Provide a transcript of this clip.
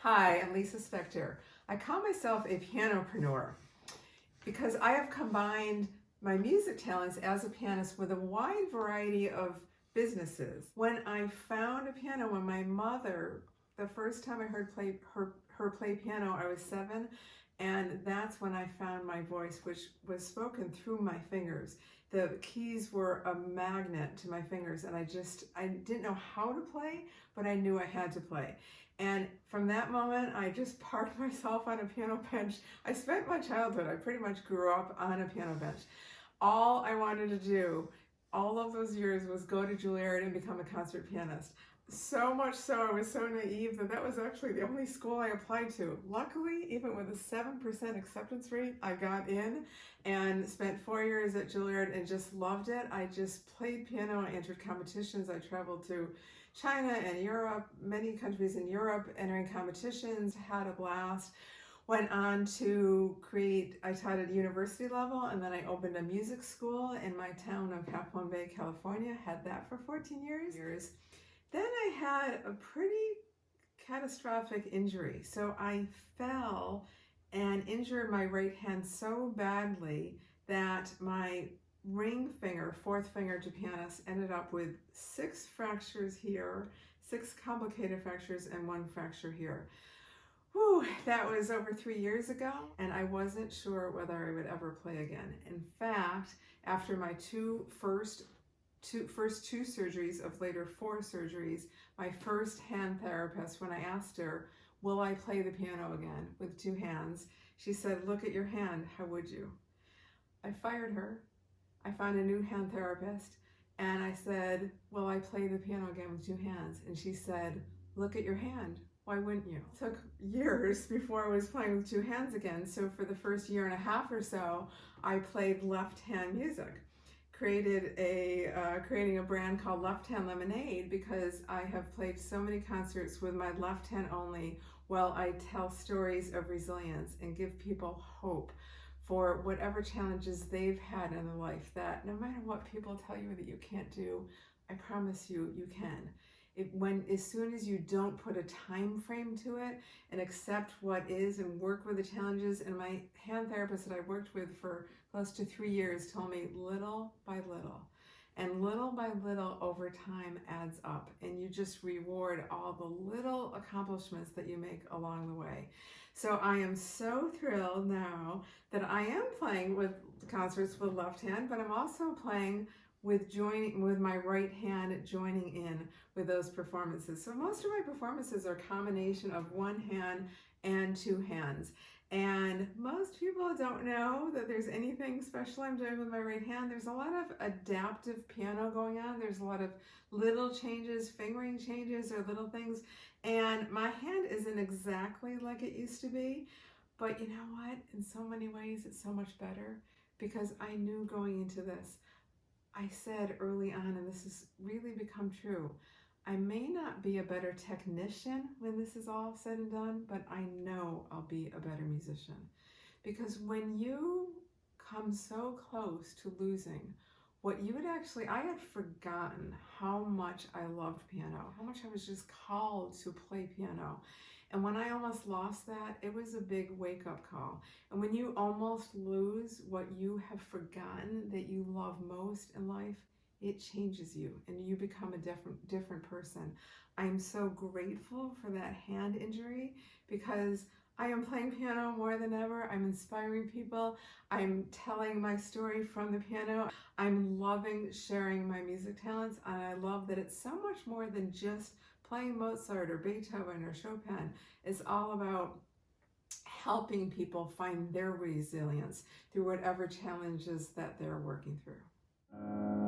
Hi, I'm Lisa Spector. I call myself a pianopreneur because I have combined my music talents as a pianist with a wide variety of businesses. When I found a piano, when my mother, the first time I heard her play piano, I was 7, and that's when I found my voice, which was spoken through my fingers. The keys were a magnet to my fingers, and I didn't know how to play, but I knew I had to play. And from that moment, I just parked myself on a piano bench. I spent my childhood, I pretty much grew up on a piano bench. All I wanted to do all of those years was go to Juilliard and become a concert pianist. So much so, I was so naive that was actually the only school I applied to. Luckily, even with a 7% acceptance rate, I got in and spent 4 years at Juilliard and just loved it. I just played piano, I entered competitions, I traveled to China and Europe, many countries in Europe, entering competitions, had a blast. Went on to I taught at university level, and then I opened a music school in my town of Half Moon Bay, California, had that for 14 years. Then I had a pretty catastrophic injury. So I fell and injured my right hand so badly that my ring finger, fourth finger to pianist, ended up with 6 fractures here, 6 complicated fractures, and 1 fracture here. Whew, that was over 3 years ago, and I wasn't sure whether I would ever play again. In fact, after my first two surgeries of later 4 surgeries, my first hand therapist, when I asked her, will I play the piano again with 2 hands, she said, look at your hand, how would you? I fired her. I found a new hand therapist, and I said, will I play the piano again with 2 hands? And she said, look at your hand. Why wouldn't you? It took years before I was playing with 2 hands again. So for the first year and a half or so, I played left hand music. Creating a brand called Left Hand Lemonade because I have played so many concerts with my left hand only while I tell stories of resilience and give people hope for whatever challenges they've had in their life, that no matter what people tell you that you can't do, I promise you, you can. As soon as you don't put a time frame to it and accept what is and work with the challenges, and my hand therapist that I worked with for close to 3 years told me little by little, and little by little over time adds up, and you just reward all the little accomplishments that you make along the way. So I am so thrilled now that I am playing with concerts with left hand, but I'm also playing with my right hand joining in with those performances. So most of my performances are a combination of 1 hand and 2 hands. And most people don't know that there's anything special I'm doing with my right hand. There's a lot of adaptive piano going on. There's a lot of little changes, fingering changes, or little things. And my hand isn't exactly like it used to be. But you know what? In so many ways, it's so much better because I knew going into this, I said early on, and this has really become true, I may not be a better technician when this is all said and done, but I know I'll be a better musician. Because when you come so close to losing what you would actually, I had forgotten how much I loved piano, how much I was just called to play piano. And when I almost lost that, it was a big wake-up call. And when you almost lose what you have forgotten that you love most in life, it changes you and you become a different person. I'm so grateful for that hand injury because I am playing piano more than ever. I'm inspiring people. I'm telling my story from the piano. I'm loving sharing my music talents, and I love that it's so much more than just playing Mozart or Beethoven or Chopin. It's all about helping people find their resilience through whatever challenges that they're working through.